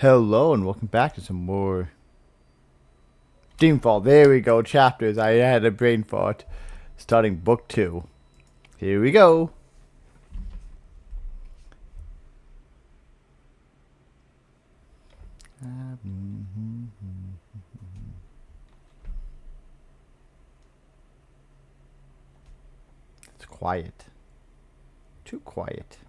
Hello and welcome back to some more Dreamfall. There we go, chapters. I had a brain fart. Starting book 2. Here we go. It's quiet. Too quiet.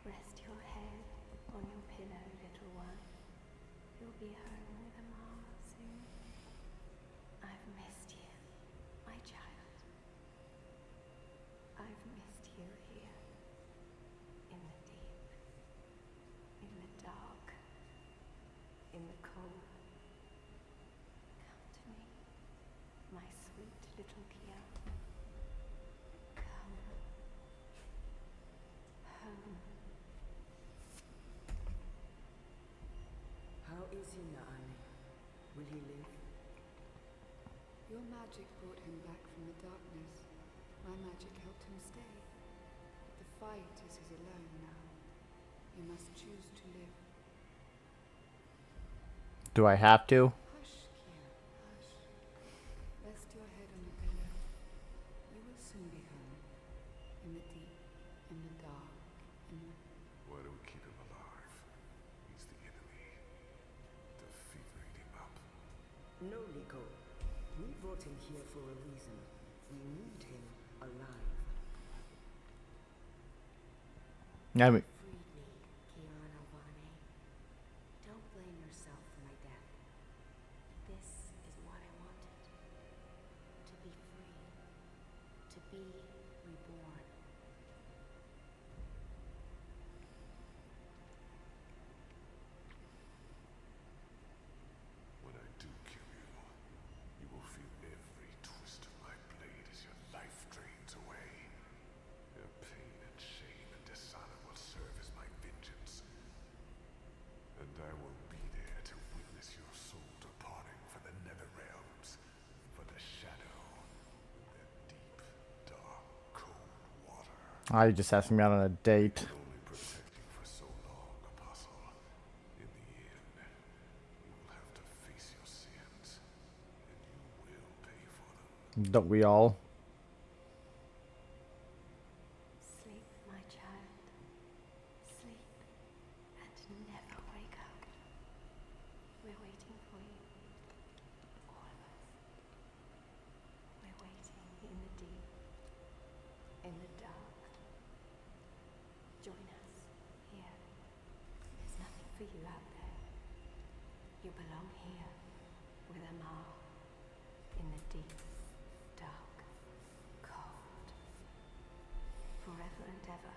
Rest your head on your pillow, little one. You'll be home with a ma soon. I've missed you, my child. I've missed you here, in the deep, in the dark, in the cold. Come to me, my sweet little Qarea. Come home. How is he, Naani? Will he live? Your magic brought him back from the darkness. My magic helped him stay. The fight is his alone now. He must choose to live. Do I have to? Hush, Qarea, hush. Rest your head on a pillow. You will soon be home. In the deep, in the dark, in the... Why do we keep him alive? He's the enemy. Defeating him up. No, Liko. We brought him here for a reason. We need him alive. I mean, Freed me, Qarea Alvane. Don't blame yourself for my death. This is what I wanted. To be free. To be reborn. When I do kill you, you will feel every twist of my blade as your life drains away. Your pain and shame and dishonor will serve as my vengeance. And I will be there to witness your soul departing for the nether realms, for the shadow, the deep, dark, cold water. you just asked me out on a date. Could only protect you for so long, Apostle. In the end, you will have to face your sins, and you will pay for them. Don't we all? Sleep, my child. Sleep and never wake up. We're waiting for you. All of us. We're waiting in the deep, in the dark. Join us here. There's nothing for you out there. You belong here with Amar in the deep, dark, cold. Forever and ever.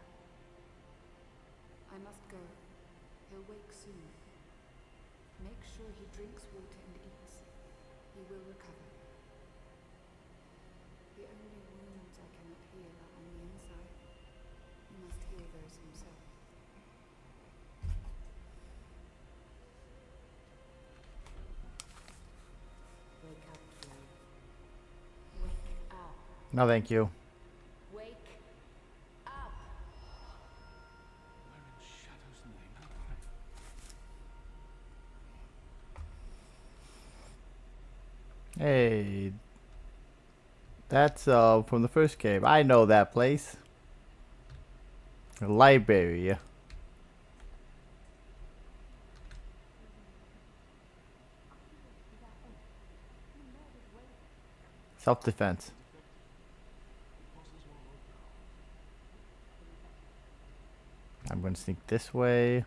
I must go. He'll wake soon. Make sure he drinks water and eats. He will recover. The only wounds I cannot heal are on the inside. He must heal those himself. Wake up, Qarea. Wake up. No, thank you. Wake up. Where in Shadow's name am I? Hey. That's from the first game. I know that place. The library. Self-defense. I'm going to sneak this way.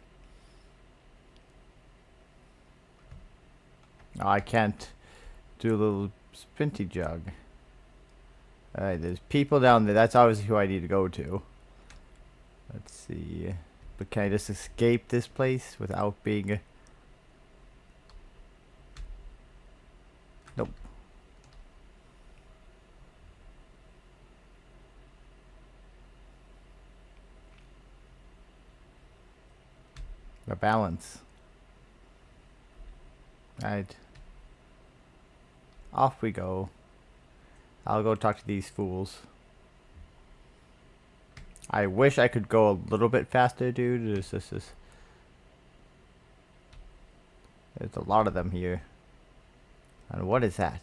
Oh, I can't do a little spinty jug. Alright, there's people down there. That's obviously who I need to go to. Let's see. But can I just escape this place without being... Nope. The balance. Right. Off we go. I'll go talk to these fools. I wish I could go a little bit faster, dude. There's a lot of them here. And what is that?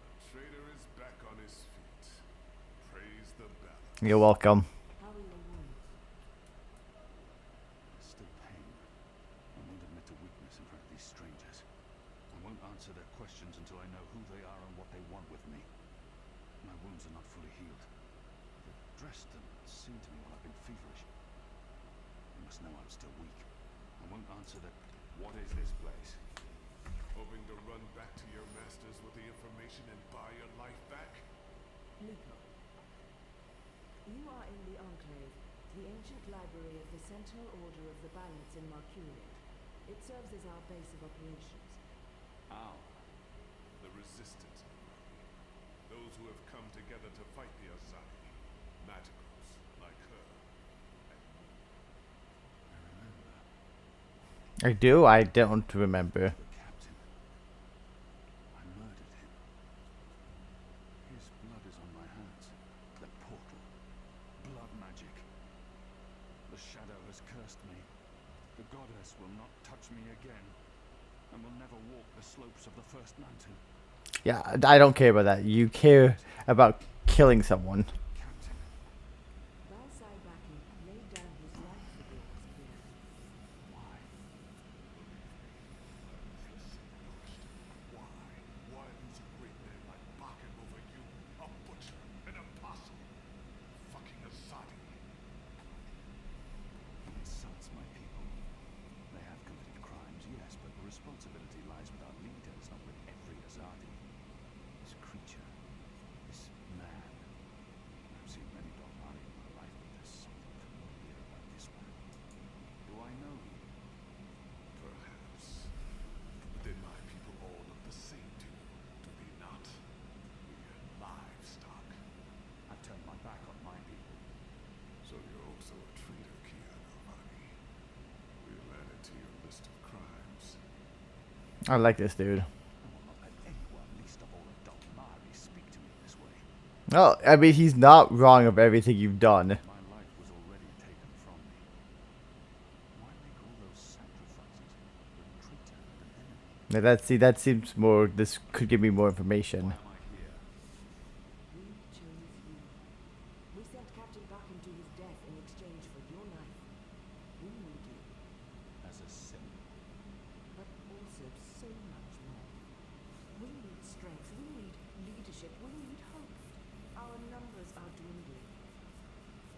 The traitor is back on his feet. Praise the balance. You're welcome. How are your wounds? Still pain. I won't admit to weakness in front of these strangers. I won't answer their questions until I know who they are and what they want with me. My wounds are not fully healed. They've dressed them and seen to me while I've been feverish. They must know I'm still weak. I won't answer their... What is this place? Hoping to run back to your masters with the information and buy your life back? Nico. You are in the Enclave, the ancient library of the Sentinel Order of the Balance in Qarea. It serves as our base of operations. Ow. The Resistance. Those who have come together to fight the Azadi. Magicals, like her. I do? I don't remember. The captain. I murdered him. His blood is on my hands. The portal. Blood magic. The shadow has cursed me. The goddess will not touch me again. And will never walk the slopes of the first mountain. Yeah, I don't care about that. You care about killing someone. Captain. Balsai Baki laid down his life for yours, Qarea. Why? Why? Why lose a great man like Bakken over you? A butcher, an apostle, fucking Azadi. He insults my people. They have committed crimes, yes, but the responsibility lies with our leaders, not with every Azadi. This creature, this man. I've seen many Dolmari in my life, but there's something familiar about this one. Do I know him? Perhaps. But then my people all look the same to you, do they not? We're livestock. I've turned my back on my people. So you're also a traitor, Qarea Novani. We'll add it to your list of crimes. I like this dude. I will not let anyone, least of all a Dolmari, speak to me this way. Well, I mean, he's not wrong of everything you've done. My life was already taken from me. Why make all those sacrifices for a traitor and an enemy? Now that seems more. This could give me more information. Why am I here? We chose you. We sent Captain Bakken to his death in exchange for your life. We need you, As a symbol. but also so much more. We need strength, we need leadership, we need hope. Our numbers are dwindling.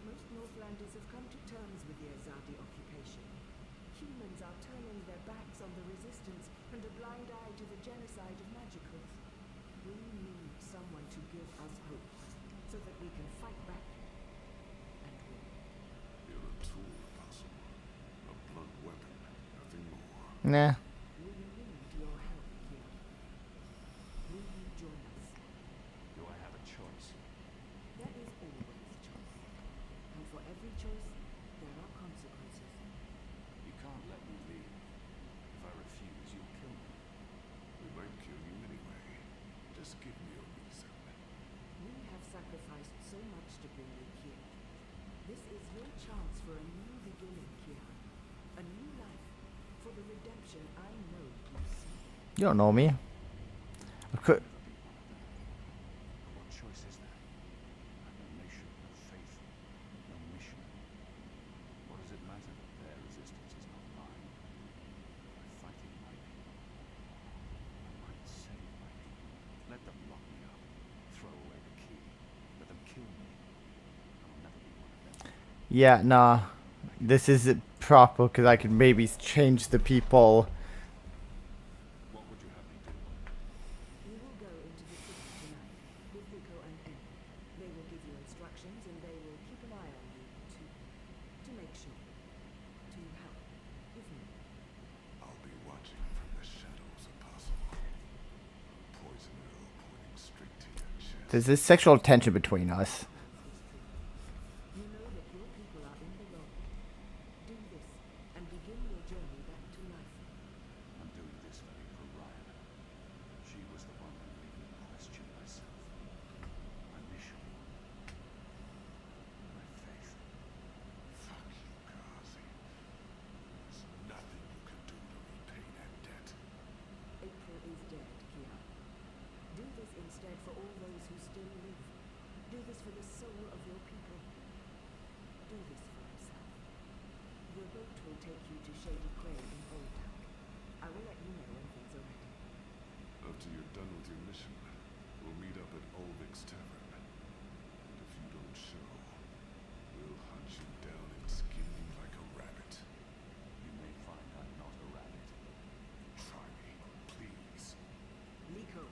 Most Northlanders have come to terms with the Azadi occupation. Humans are turning their backs on the resistance and a blind eye to the genocide of magicals. We need someone to give us hope, so that we can fight back and win. You're a tool, apostle. A blunt weapon, nothing more. Nah. We need your help, Qarea. Will you join us? Do I have a choice? There is always choice. And for every choice, there are consequences. You can't let me leave. If I refuse, you'll kill me. We might kill you anyway. Just give me a reason. We have sacrificed so much to bring you here. This is your chance for a new beginning, Qarea. A new life for the redemption I know you seek. You don't know me. Could, What choice is there? I've no nation, no faith, no mission. What does it matter that their resistance is not mine? By fighting my people, I might save my people. Let them lock me up, throw away the key, let them kill me. I'll never be one of them. yeah, nah. This isn't proper because I could maybe change the people. What would you have me do? You will go into the city tonight with Rico and Em. They will give you instructions and they will keep an eye on you to make sure. To help, if needed. I'll be watching from the shadows, apostle. Poison arrow pointing straight to your chest. There's this sexual tension between us. begin your journey back to life. I'm doing this for Qarea. She was the one who made me question myself. My mission. My faith. Fuck you, Gazi. There's nothing you can do to repay that debt. April is dead, Qarea. Do this instead for all those who still live. Do this for the soul of your people. Do this for yourself. The boat will take you to Shady Qarea in Old Town. I will let you know when things are ready. After you're done with your mission, we'll meet up at Ulvik's Tavern. And if you don't show, we'll hunt you down and skin you like a rabbit. You may find I'm not a rabbit. Try me, please. Liko,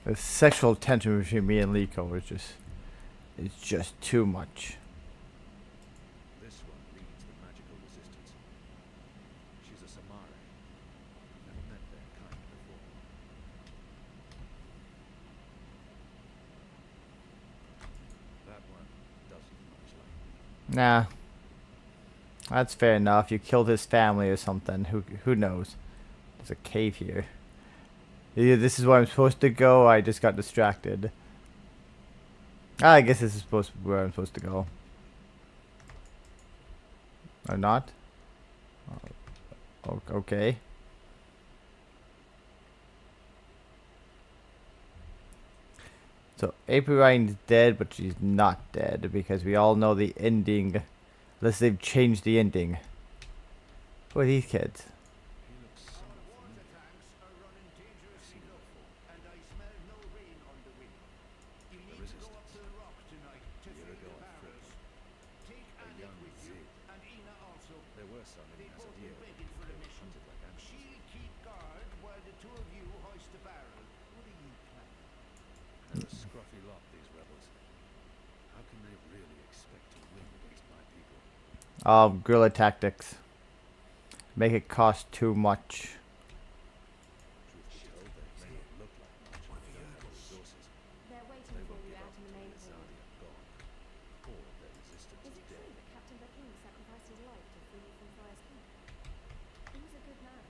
The sexual tension between me and Liko is just too much. This one leads the magical resistance. She's a Samari. Never met their kind before. That one doesn't much like me. Nah. That's fair enough. You killed his family or something. Who knows? There's a cave here. Either this is where I'm supposed to go, or I just got distracted. I guess this is supposed to be where I'm supposed to go. Or not? Okay. So April Ryan's dead, but she's not dead because we all know the ending. Unless they've changed the ending. Who are these kids? He looks somewhat familiar. Tanks are running dangerously low, and I smell no rain on the wind. You The need to go up resistance. to the rock tonight to A year fill ago the at barrels. first, Take a Annick young with you, Zid. and Ina also. There were some They in both Asadir. be begging for a They were mission. hunted like animals. She'll keep guard while the two of you hoist the barrel. What are you planning? They're a scruffy lot, these rebels. How can they really expect to win against my people? Guerrilla tactics. Make it cost too much. Truth be told, they may not look like much, but they don't have the resources. They're waiting They for won't you give out up in the till main hall. Azadia gone. Or their resistance Is is it dead. true that Captain Buckingham sacrificed his life to free you from Fire's Keep? He was a good man.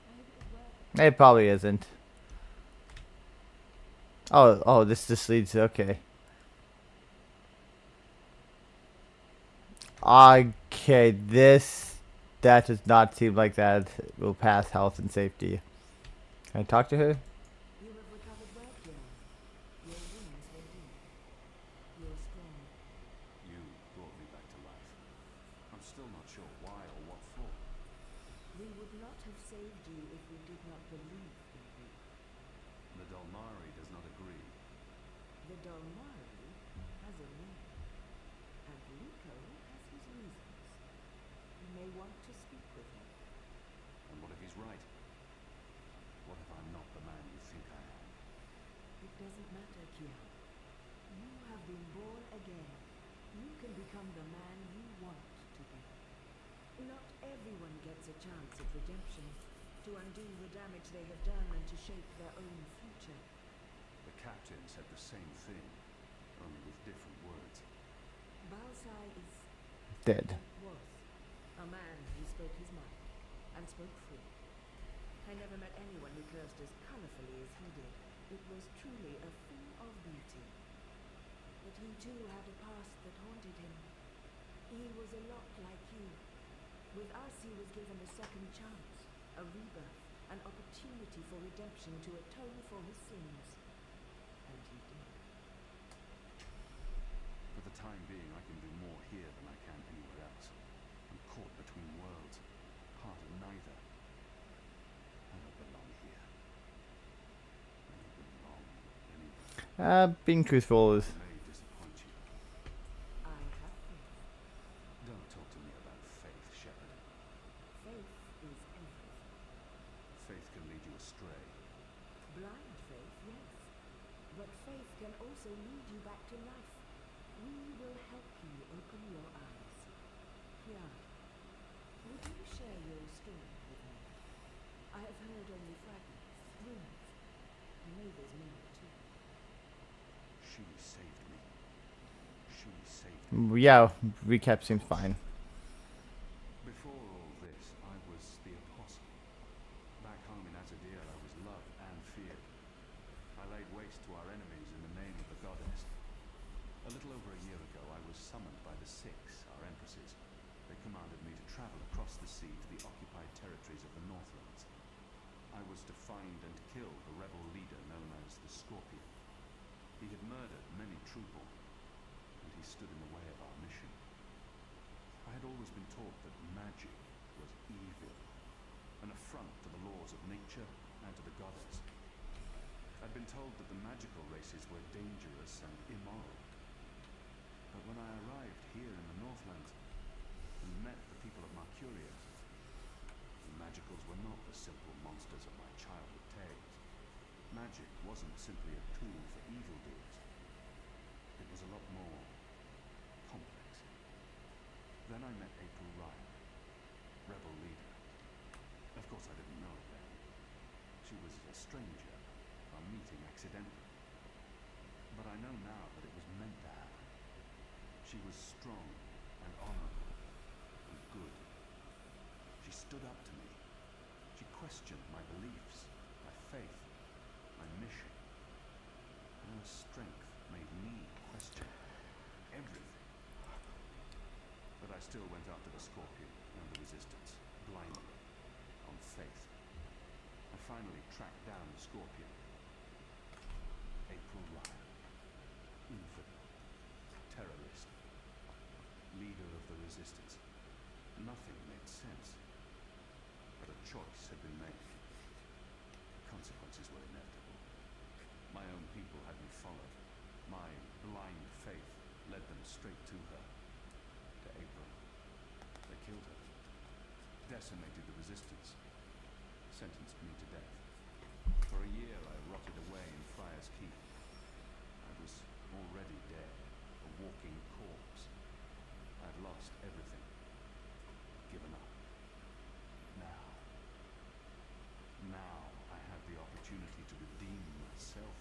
I hope it was worth it. It probably isn't. Oh, this leads. Okay. Okay, that does not seem like that will pass health and safety. Can I talk to her? you have recovered well, Qarea. Your wounds were deep. You're strong. You brought me back to life. I'm still not sure why or what for. We would not have saved you if we did not believe in you. The Dalmari does not agree. The Dalmari has a name, and Liko has his reasons. You may want to speak with him. And what if he's right? What if I'm not the man you think I am? It doesn't matter, Qarea. You have been born again. You can become the man you want to be. Not everyone gets a chance at redemption, to undo the damage they have done and to shape their own future. The captain said the same thing, only with different words. Balsai is Dead. was a man who spoke his mind and spoke free. I never met anyone who cursed as colorfully as he did. It was truly a thing of beauty. But he too had a past that haunted him. He was a lot like you. With us he was given a second chance, a rebirth, an opportunity for redemption to atone for his sins. And he did. For the time being, I can do more here than I can anywhere else. I'm caught between worlds, part of neither. I don't belong here. I don't belong anywhere. Being truthful is. I may disappoint you. I have faith. Don't talk to me about faith, Shepherd. Faith is everything. Faith can lead you astray. Blind faith, yes. But faith can also lead you back to life. We will help you open your eyes. Qarea, would you share your story with me? I have heard only fragments, rumors. I know there's more too. She saved me. She saved me. Yeah, recap seems fine. summoned by the Six, our empresses. They commanded me to travel across the sea to the occupied territories of the Northlands. I was to find and kill the rebel leader known as the Scorpion. He had murdered many Trueborn, and he stood in the way of our mission. I had always been taught that magic was evil, an affront to the laws of nature and to the goddess. I'd been told that the magical races were dangerous and immoral. But when I arrived here in the Northlands and met the people of Qarea, the magicals were not the simple monsters of my childhood tales. Magic wasn't simply a tool for evildoers. It was a lot more complex. Then I met April Ryan, rebel leader. Of course I didn't know it then. She was a stranger, our meeting accidentally. But I know now that it was meant to happen. She was strong and honorable and good. She stood up to me. She questioned my beliefs, my faith, my mission. Her strength made me question everything. But I still went after the Scorpion and the Resistance, blindly, on faith. I finally tracked down the Scorpion. April Ryan. Infidel. Terrorist. Leader of the Resistance. Nothing made sense. But a choice had been made. The consequences were inevitable. My own people had me followed. My blind faith led them straight to her. To April. They killed her. Decimated the Resistance. Sentenced me to death. For a year I rotted away in Friar's Keep. I was already dead, a walking corpse. I'd lost everything. Given up. Now I had the opportunity to redeem myself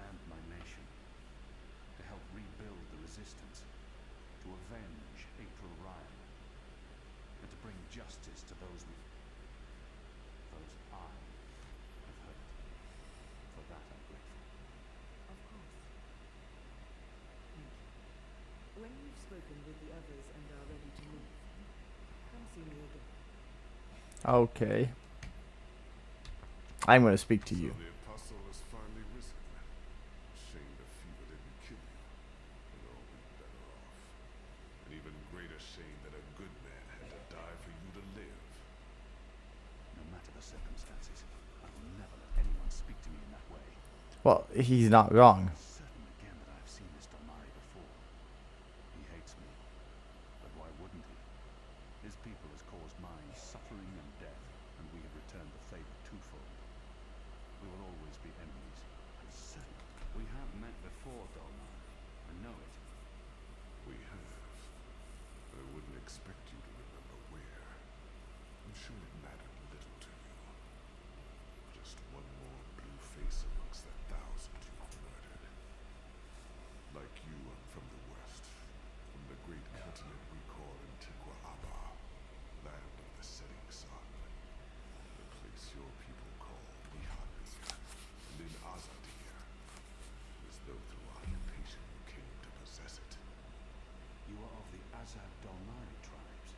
and my nation. To help rebuild the Resistance. To avenge April Ryan. And to bring justice to those I have hurt. For that I'm grateful. Of course. Thank you. When you've spoken with the others and are ready to move, come see me again. Okay. I'm going to speak to you. So the apostle has finally risen. Shame the fever didn't kill you. You'd all be better off. An even greater shame that a good man had to die for you to live. No matter the circumstances, I will never let anyone speak to me in that way. Well, he's not wrong. I'm certain again that I've seen this Dolmari before. He hates me. But why wouldn't he? His people has caused mine suffering and death, and we have returned the favor twofold. We will always be enemies. I'm certain. We have met before, Dolmari. I know it. We have. I wouldn't expect you to remember where. I'm sure it mattered little to you. Just one more blue face amongst the thousands you've murdered. Like you, I'm from the West. From the great continent we call Qarea, land of the setting sun. The place your people call Nihad. And in Azadir, as though through occupation you came to possess it. You are of the Azad Dolmari tribes.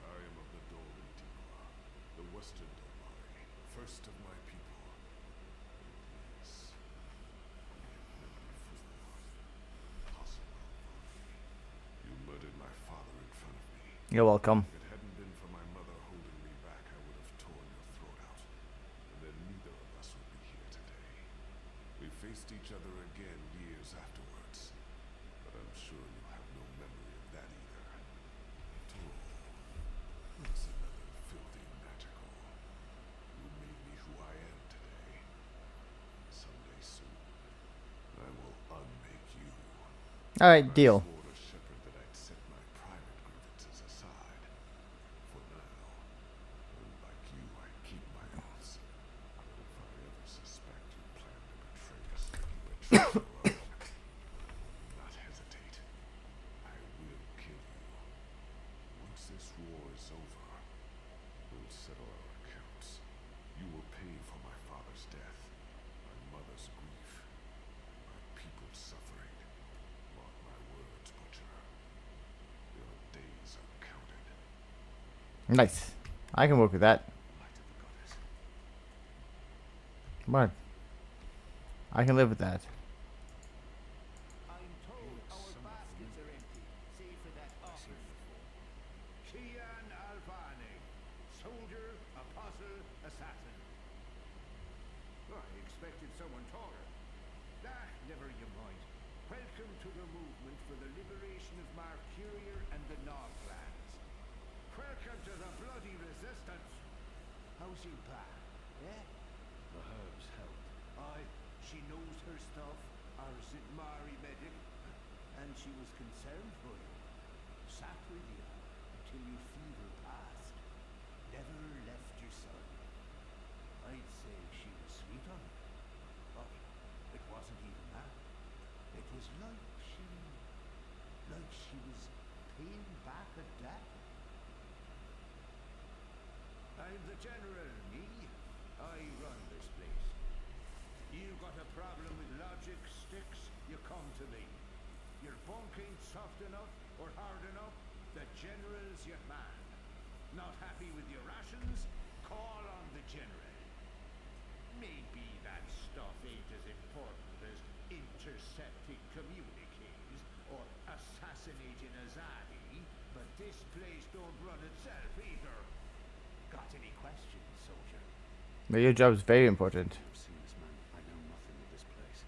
I am of the Dolmen Tiqua, the Western Dolmari, first of my people. Yes, I have met before. Possible. You murdered my father in front of me. You're welcome. If it hadn't been for my mother holding me back, I would have torn your throat out. And then neither of us would be here today. We faced each other again years afterwards. But I'm sure you have no memory of that either. After all, it's another filthy magical. You made me who I am today. Someday soon, I will unmake you. Alright, deal. I swore to Shepherd that I'd set my private grievances aside. For now. And like you, I keep my oaths. But if I ever suspect you plan to betray us like you betrayed your own, not hesitate. I will kill you. Once this war is over, we'll settle our accounts. You will pay for my father's death, my mother's grief, my people's suffering. Mark my words, Nice. I can work with that. Light of the goddess. What? I can live with that. I'm told our baskets are empty, save for that offer. Qian Alvane, soldier, apostle, assassin. Oh, I expected someone taller. Ah, never you mind. Welcome to the movement for the liberation of Qarea and the Northlands. Welcome to the bloody resistance. How's your back? Eh? The herbs helped. Aye, she knows her stuff, our St. Mary medic, and she was concerned for you. Sat with you until your fever passed. Never left your side. I'd say she was sweet on you, but it wasn't even that. It was like she was paying back a debt. I'm the general, me. I run this place. You got a problem with logic, sticks, you come to me. Your bunk ain't soft enough or hard enough, the general's your man. Not happy with your rations? Call on the general. Maybe that stuff ain't as important as intercepting communiques or assassinating Azadi, but this place don't run itself either. Got any questions, soldier? But your job is very important. I've seen this man. I know nothing of this place.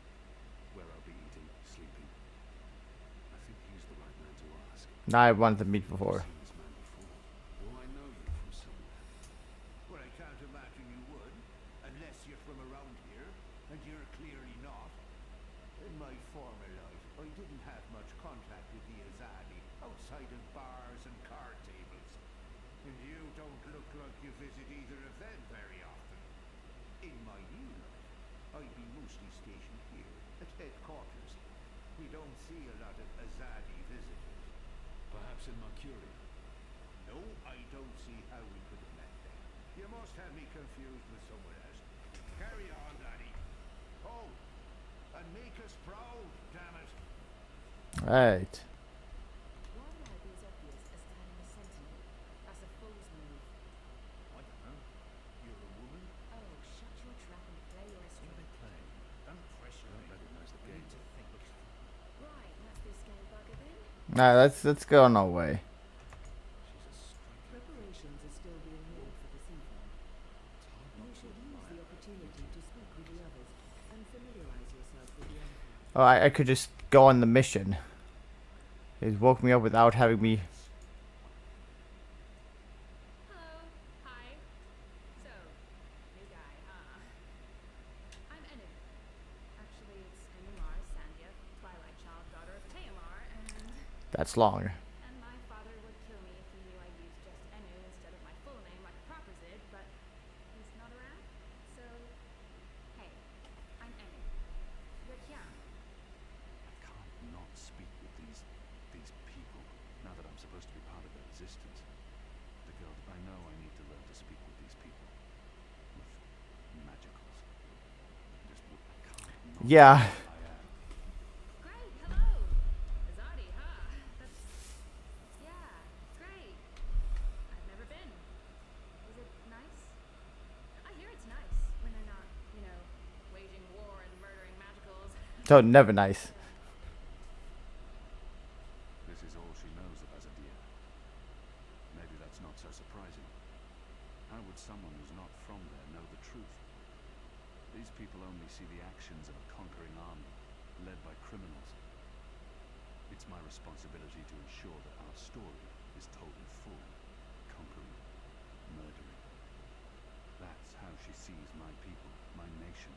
Where I'll be eating, sleeping. I think he's the right man to ask. I wanted to meet before. I've seen this man before. Do I know you from somewhere? Well, I can't imagine you would, unless you're from around here, and you're clearly not. In my former life, I didn't have much contact with the Azadi, outside of bars and card tables. And you don't look like you visit either of them very often. In my new life, I'd be mostly stationed here, at headquarters. We don't see a lot of Azadi visitors. Perhaps in Qarea. No, I don't see how we could have met there. You must have me confused with someone else. Carry on, laddie. Oh, and make us proud, damn it. Right. Why would I be as obvious as turning a sentinel? That's a fool's move. I don't know. You're a woman? Oh, shut your trap and play your What are they playing? Don't pressure I don't me. recognize the I game. need to think. Right, that's this game bugger then. Nah, let's go on our way. She's a striker. Preparations are still being made for this evening. It's hard You not to should use admire the opportunity to speak with the others and familiarize yourself with the Emperor. Oh, I could just go on the mission. He's woke me up without having me. Hello. Hi. So, new guy, huh? I'm Enu. Actually, it's Enumar Sandia, Twilight Child, daughter of Teomar, and That's long. my father would kill me if he knew I used just Enu instead of my full name like a proper Zid, but he's not around. So, hey, I'm Enu. You're Kiara. I can't not speak with these people, now that I'm supposed to be part of their resistance. The girl, I know I need to learn to speak with these people. With magicals. I can't not Yeah. I am. Great, hello! Azadi, huh? That's... yeah, great. I've never been. Is it nice? I hear it's nice when they're not, waging war and murdering magicals. So never nice. This is all she knows of Azadir. Maybe that's not so surprising. How would someone who's not from there know the truth? These people only see the actions of a conquering army, led by criminals. It's my responsibility to ensure that our story is told in full, conquering, murdering. That's how she sees my people, my nation.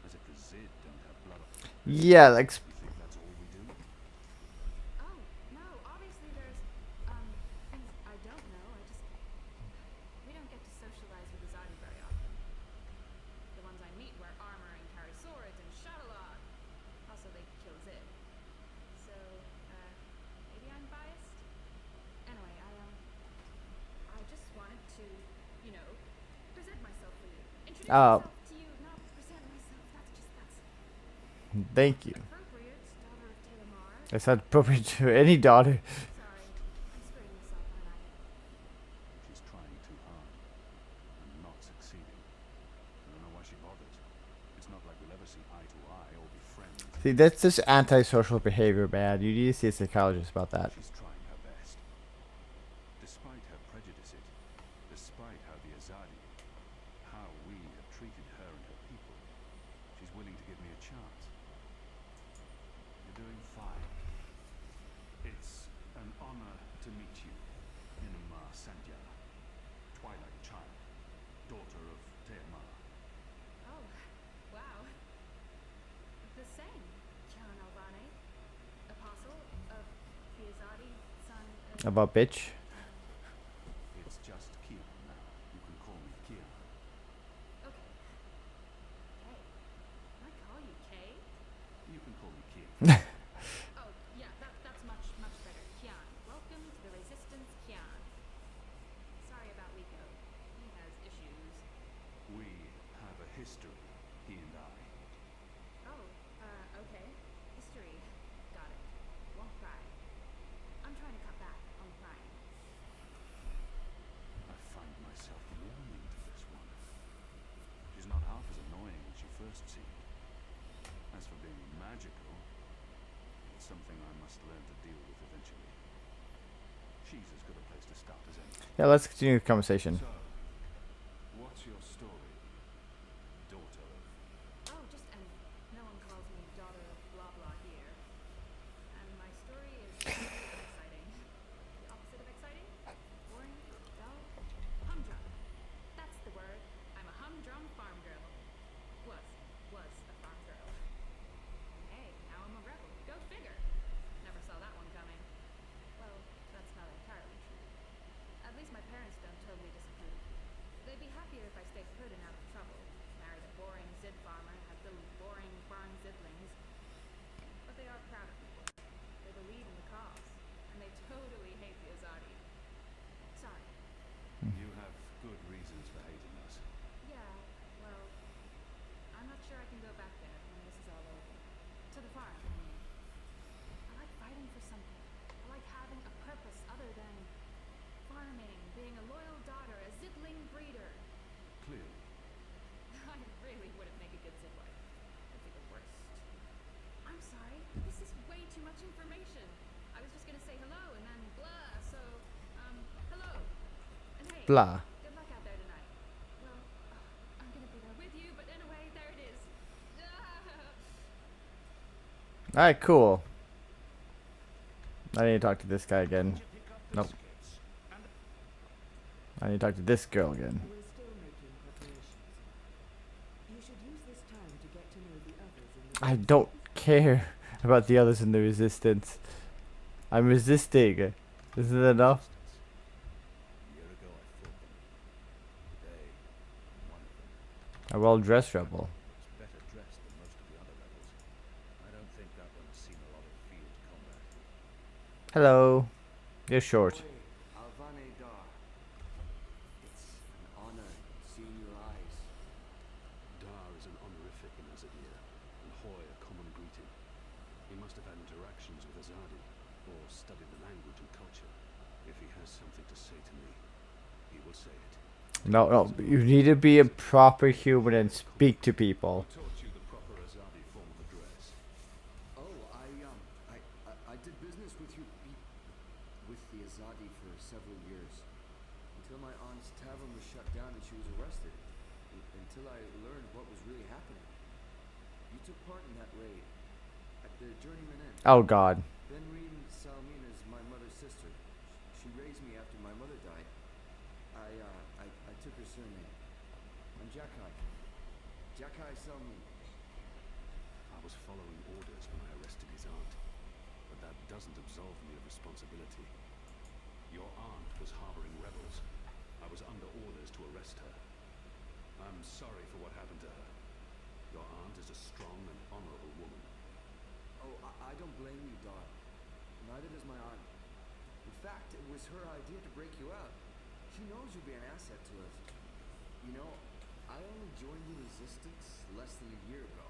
As if the Zid don't have blood. Yeah, like You think that's all we do? Oh, no, obviously there's, things I don't know. We don't get to socialize with Azadi very often. The ones I meet wear armor and carry swords and shout a lot. Also, they kill Zid. So, maybe I'm biased? Anyway, I just wanted to, present myself for you. Introduce Oh. myself to you, not present myself. That's Thank you. appropriate, daughter of Teomar. That's not appropriate to any daughter. Sorry, I'm screwing this up, aren't I? See, that's just antisocial behavior, man. You need to see a psychologist about that. She's trying her best. Despite her prejudices, despite how the Azadi, how we have treated her and her people, she's willing to give me a chance. You're doing fine. It's an honor to meet you, Inuma Sandhya, Twilight Child, daughter of Teama. Oh, wow. The same, Kian Alvane, apostle of the Azadi, son of... About bitch. It's just Kian now. You can call me Kian. Okay. Kay. Can I call you Kay? You can call me Kian. Oh, yeah, that's much better. Kian. Welcome to the Resistance, Kian. Sorry about Rico. He has issues. We have a history, he and I. Oh, okay. History. Got it. Won't cry. I'm trying to cut back on crying. I find myself warming to this one. She's not half as annoying as you first seemed. As for being magical, it's something I must learn to deal with eventually. She's as good a place to start as any. Yeah, let's continue the conversation. So, what's your story, daughter of... Oh, just no one calls me daughter of blah blah here. And my story is exciting. The opposite of exciting? Boring? Dull? Humdrum. That's the word. I'm a humdrum farm girl. Was a farm girl. And hey, now I'm a rebel. Go figure. Never saw that one coming. Well, that's not entirely true. At least my parents don't totally disapprove. They'd be happier if I stayed put and out of trouble. Married a boring Zid farmer, had little boring farm siblings. But they are proud of me. They believe in the cause. And they totally hate the Azadi. Sorry. You have good reasons for hating us. Yeah, well, I'm not sure I can go back there when this is all over. To the farm, I mean. I like fighting for something. I like having a purpose other than farming, being a loyal daughter, a sibling breeder. Clearly. I really wouldn't make a good Zidwife. I'd be the worst. I'm sorry, this is way too much information. I was just gonna say hello and then blah, so, hello. And hey, Blah. good luck out there tonight. Well, I'm gonna be there with you, but anyway, there it is. Alright, cool. I need to talk to this guy again. Nope. I need to talk to this girl again. We're still making preparations. You should use this time to get to know the others in the... I don't care about the others in the resistance. I'm resisting. Isn't it enough? A year ago I fought them. Today, one of them A well-dressed rebel. was better dressed than most of the other rebels. I don't think that one has seen a lot of field combat. Hello. You're short. Alvane Dar. It's an honor seeing your eyes. Dar is an honorific in Azadir, and Hoy a common greeting. He must have had interactions with Azadi, or studied the language and culture. If he has something to say to me, he will say it. No. You need to be a proper human and speak to people. Who taught you the proper Azadi form of address? Oh, I did business with with the Azadi for several years. Until my aunt's tavern was shut down and she was arrested. Until I learned what was really happening. You took part in that raid. At the Journeyman Inn. Oh god. Benreen Salmin is my mother's sister. She raised me after my mother died. I took her surname. I'm Jakai. Jakai Salmin. I was following orders when I arrested his aunt, but that doesn't absolve me of responsibility. Your aunt was harboring rebels. I was under orders to arrest her. I'm sorry for what happened to her. Your aunt is a strong and honorable woman. Oh, I don't blame you, Dar. Neither does my aunt. In fact, it was her idea to break you out. She knows you'll be an asset to us. You know, I only joined the Resistance less than a year ago.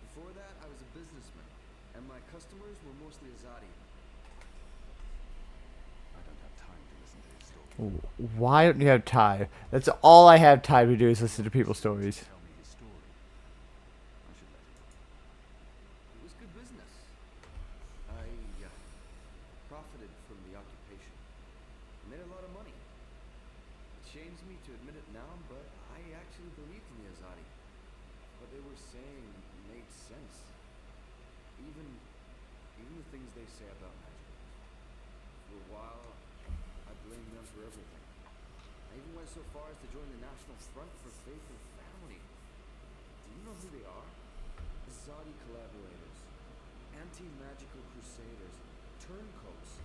Before that, I was a businessman, and my customers were mostly Azadi. I don't have time to listen to his story. Why don't you have time? That's all I have time to do is listen to people's stories. Tell me his story. I should let him. benefited from the occupation. I made a lot of money. It shames me to admit it now, but I actually believed in the Azadi. What they were saying made sense. Even the things they say about magic. For a while, I blamed them for everything. I even went so far as to join the National Front for Faith and Family. Do you know who they are? Azadi collaborators. Anti-magical crusaders. Turncoats.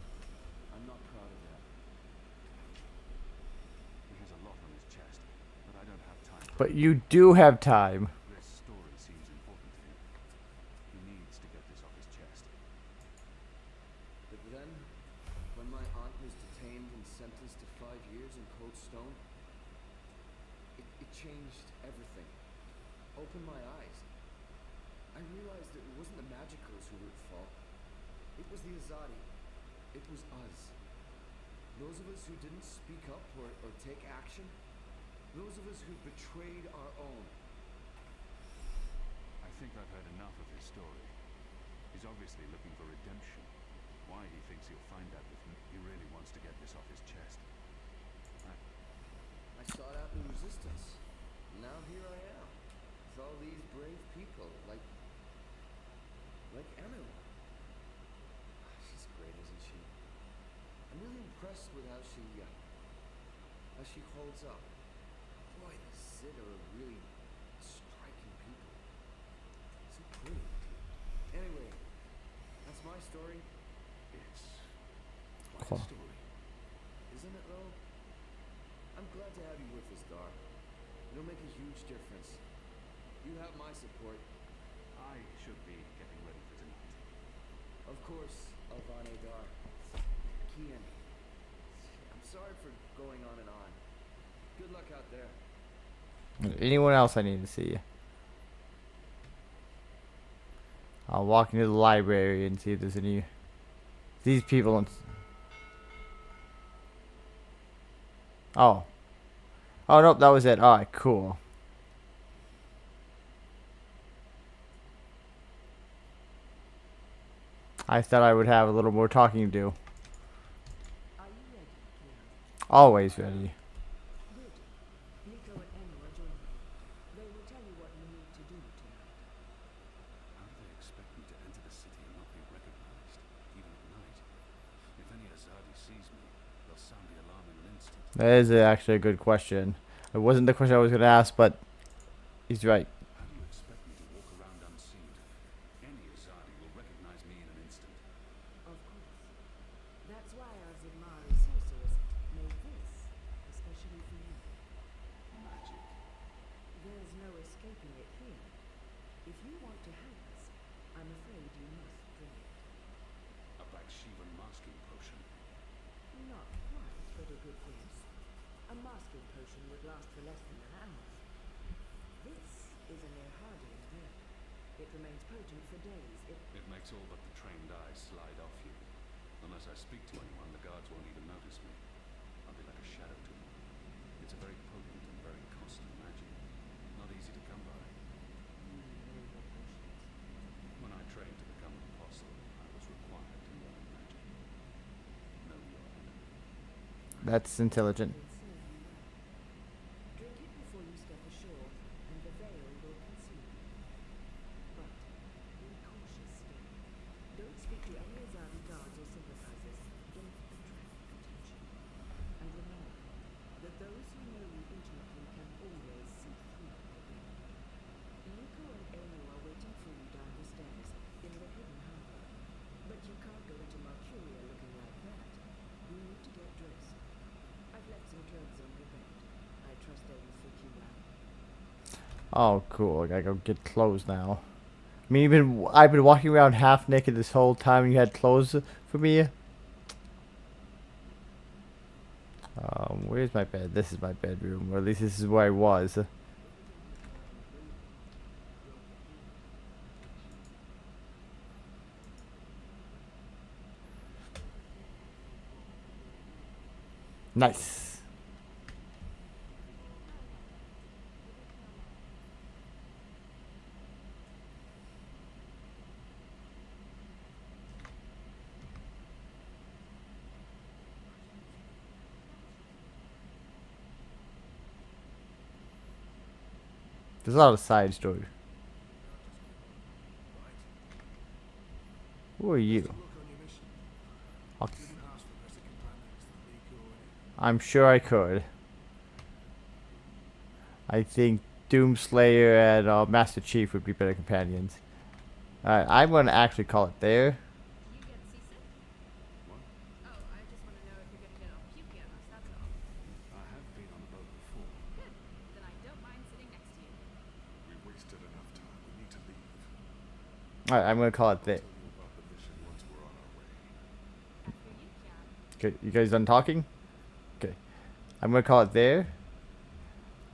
I'm not proud of that. He has a lot on his chest, but I don't have time. But you do have time. This story seems important to him. He needs to get this off his chest. But then, when my aunt was detained and sentenced to 5 years in Cold Stone, it changed everything. Opened my eyes. I realized that it wasn't the magicals who were at fault. It was the Azadi. It was us. Those of us who didn't speak up or take action. Those of us who betrayed our own. I think I've heard enough of his story. He's obviously looking for redemption. Why he thinks he'll find that with him, he really wants to get this off his chest. I sought out the resistance. Now here I am. With all these brave people, like Anu. She's great, isn't she? I'm really impressed with how she holds up. Boy, the Zid are a really striking people. So pretty. Anyway, that's my story. It's quite a story. Isn't it though? I'm glad to have you with us, Dar. It'll make a huge difference. You have my support. I should be getting ready for tonight. Of course, Alvane Dar. Kian. I'm sorry for going on and on. Good luck out there. Anyone else I need to see? I'll walk into the library and see if there's any. These people. Oh. Oh, nope, that was it. Alright, cool. I thought I would have a little more talking to do. Are you ready, Qarea? Always ready. Good. Nico and Emma are joining you. They will tell you what you need to do tonight. How do they expect me to enter the city and not be recognized, even at night? If any Azadi sees me, they'll sound the alarm in an instant. That is actually a good question. It wasn't the question I was going to ask, but he's right. How do you expect me to walk around unseen? Any Azadi will recognize me in an instant. Of course. That's why our Zimari sorceress made this, especially for you. Magic. There's no escaping it here. If you want to hang us, I'm afraid you must drink it. A Bakshivan masking potion. Not quite, but a good guess. A masking potion would last for less than an hour. This is an Irhadian herb. It remains potent for days. It makes all but the trained eyes slide off you. Unless I speak to anyone, the guards won't even notice me. I'll be like a shadow to them. It's a very potent and very costly magic. Not easy to come by. When I trained to become an apostle, I was required to learn magic. Know your enemy. That's intelligent. will serve you well. Drink it before you step ashore, and the veil will conceal you. But be cautious still. Don't speak to any Azadi guards or sympathizers. Don't attract attention. And remember that those who know you intimately can always see through your veil. Nico and Emu are waiting for you down the stairs in the hidden harbor. But you can't go into Qarea looking like that. You need to get dressed. I've left some clothes on your bed. I trust they will fit you well. Oh, cool. I gotta go get clothes now. I mean, I've been walking around half naked this whole time and you had clothes for me? Where's my bed? This is my bedroom, or at least this is where I was. Nice. There's a lot of side story. Who are you? I'll- I'm sure I could. I think Doomslayer and Master Chief would be better companions. Alright, I'm gonna actually call it there. You get seasick? What? Oh, I just want to know if you're going to get all pukey on us, that's all. I have been on a boat before. Good. Then I don't mind sitting next to you. We wasted enough time. We need to leave. Alright, I'm gonna call it there. Tell you about the mission once we're on our way. After you, Kian. Okay, you guys done talking? Okay. I'm gonna call it there.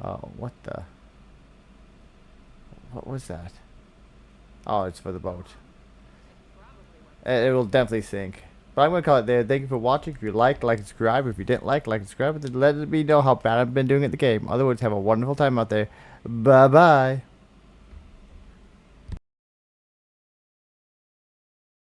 Oh, what the? What was that? Oh, it's for the boat. It will definitely sink. But I'm gonna call it there. Thank you for watching. If you liked, like and subscribe. If you didn't like and subscribe. Then let me know how bad I've been doing at the game. Otherwise, have a wonderful time out there. Bye bye.